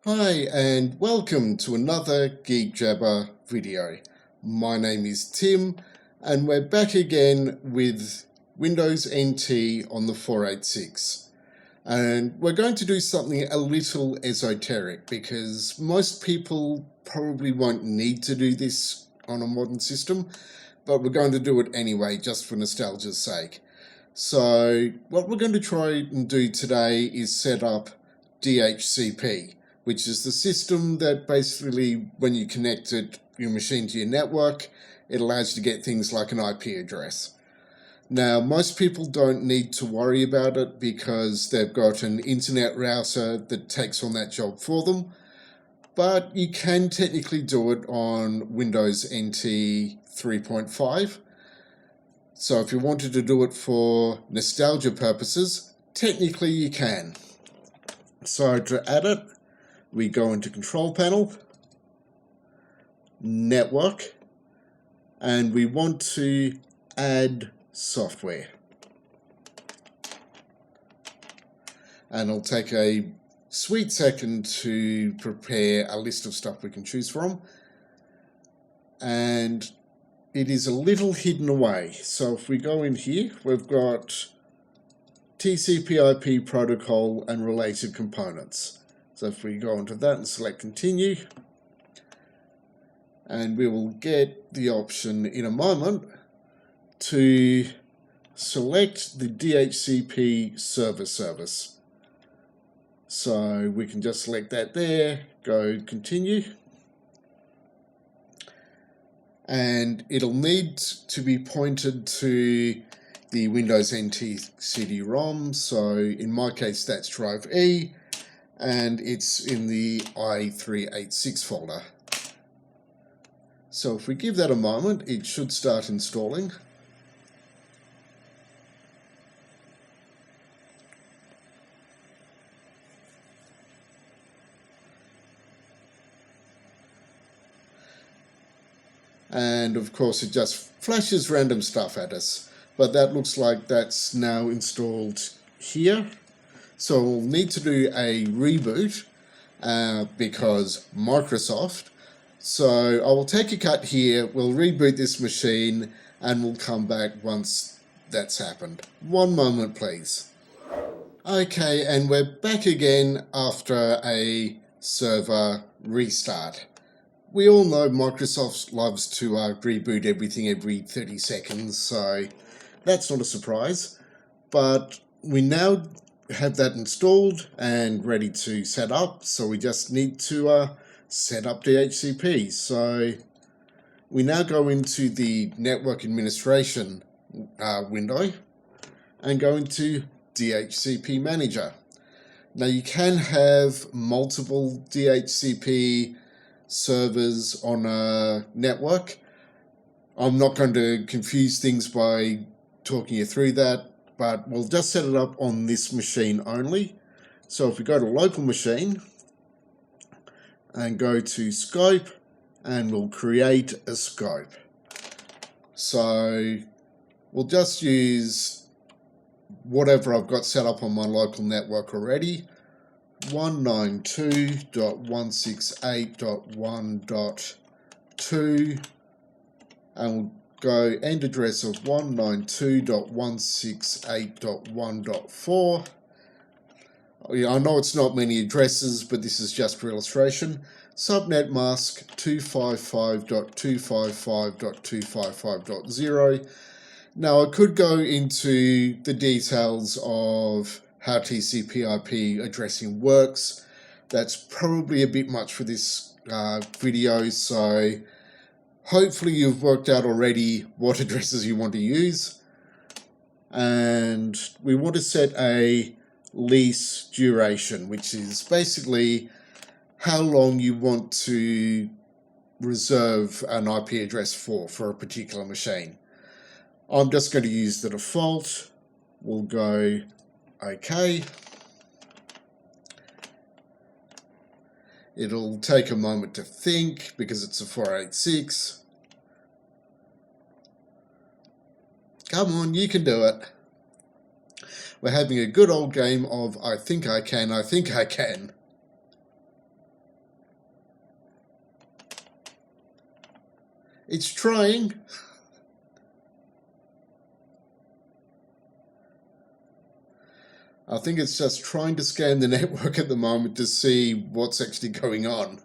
Hi and welcome to another Geek Jabber video. My name is Tim and we're back again with Windows NT on the 486. And we're going to do something a little esoteric because most people probably won't need to do this on a modern system, but we're going to do it anyway just for nostalgia's sake. So what we're going to try and do today is set up DHCP, which is the system that basically, when you connect your machine to your network, it allows you to get things like an IP address. Now, most people don't need to worry about it because they've got an internet router that takes on that job for them, but you can technically do it on Windows NT 3.5. So if you wanted to do it for nostalgia purposes, technically you can. So to add it, we go into Control Panel, Network, and we want to add software. And it'll take a sweet second to prepare a list of stuff we can choose from. And it is a little hidden away. So if we go in here, we've got TCP/IP protocol and related components. So if we go into that and select continue, and we will get the option in a moment to select the DHCP Server service. So we can just select that there, go continue. And it'll need to be pointed to the Windows NT CD-ROM. So in my case, that's drive E, and it's in the i386 folder. So if we give that a moment, it should start installing. And of course it just flashes random stuff at us, but that looks like that's now installed here. So we'll need to do a reboot because Microsoft. So I will take a cut here, we'll reboot this machine, and we'll come back once that's happened. One moment please. Okay, and we're back again after a server restart. We all know Microsoft loves to reboot everything every 30 seconds, so that's not a surprise. But we now have that installed and ready to set up, so we just need to set up DHCP. So we now go into the Network Administration window and go into DHCP Manager. Now you can have multiple DHCP servers on a network. I'm not going to confuse things by talking you through that, but we'll just set it up on this machine only. So if we go to local machine and go to scope, and we'll create a scope. So we'll just use whatever I've got set up on my local network already. 192.168.1.2, and we'll go end address of 192.168.1.4. I know it's not many addresses, but this is just for illustration. Subnet mask 255.255.255.0. Now I could go into the details of how TCP/IP addressing works. That's probably a bit much for this video, so hopefully you've worked out already what addresses you want to use. And we want to set a lease duration, which is basically how long you want to reserve an IP address for a particular machine. I'm just going to use the default. We'll go OK. It'll take a moment to think because it's a 486. Come on, you can do it. We're having a good old game of I think I can, I think I can. It's trying. I think it's just trying to scan the network at the moment to see what's actually going on.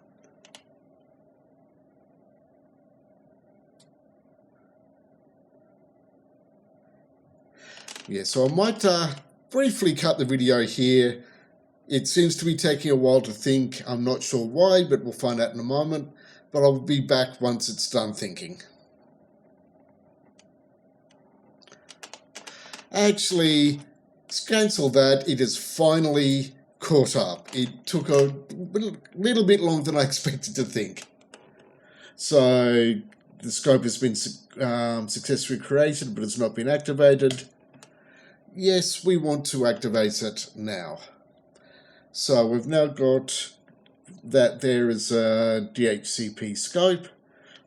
Yeah, so I might briefly cut the video here. It seems to be taking a while to think. I'm not sure why, but we'll find out in a moment. But I'll be back once it's done thinking. Actually, cancel that. It is finally caught up. It took a little bit longer than I expected to think. So the scope has been successfully created, but it's not been activated. Yes, we want to activate it now. So we've now got that there is a DHCP scope.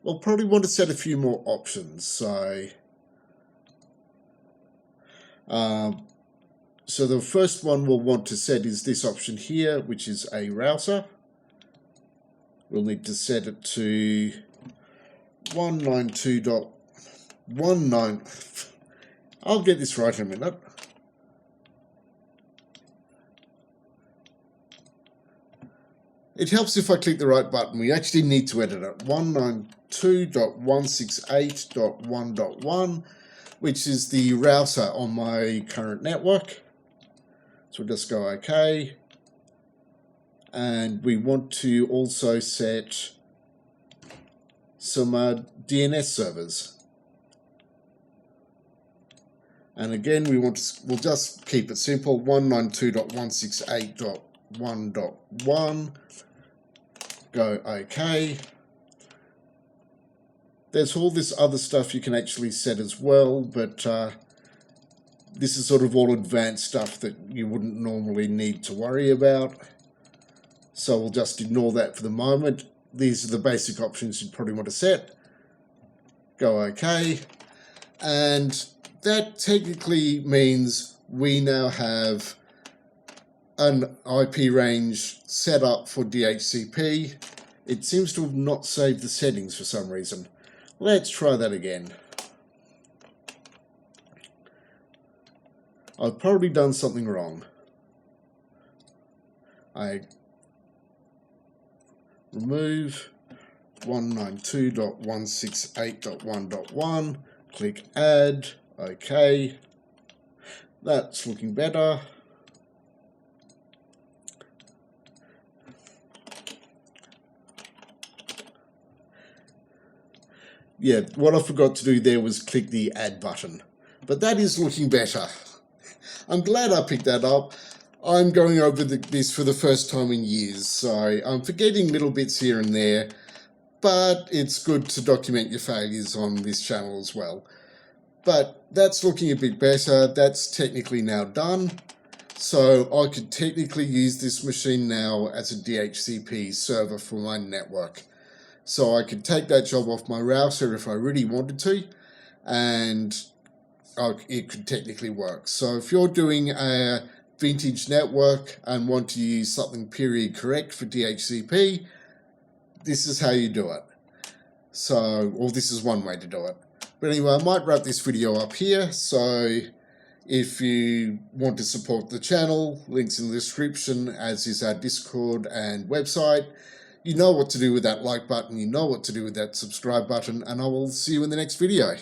We'll probably want to set a few more options. So the first one we'll want to set is this option here, which is a router. We'll need to set it to 192.19. I'll get this right in a minute. It helps if I click the right button. We actually need to edit it. 192.168.1.1, which is the router on my current network. So we'll just go OK. And we want to also set some DNS servers. And again, we'll just keep it simple. 192.168.1.1. Go OK. There's all this other stuff you can actually set as well, but this is sort of all advanced stuff that you wouldn't normally need to worry about. So we'll just ignore that for the moment. These are the basic options you'd probably want to set. Go OK. And that technically means we now have an IP range set up for DHCP. It seems to have not saved the settings for some reason. Let's try that again. I've probably done something wrong. I remove 192.168.1.1, click add, OK. That's looking better. Yeah, what I forgot to do there was click the add button. But that is looking better. I'm glad I picked that up. I'm going over this for the first time in years, so I'm forgetting little bits here and there, but it's good to document your failures on this channel as well. But that's looking a bit better. That's technically now done. So I could technically use this machine now as a DHCP server for my network. So I could take that job off my router if I really wanted to, and it could technically work. So if you're doing a vintage network and want to use something period correct for DHCP, this is how you do it. So, or this is one way to do it. But anyway, I might wrap this video up here. So if you want to support the channel, links in the description, as is our Discord and website. You know what to do with that like button, you know what to do with that subscribe button, and I will see you in the next video.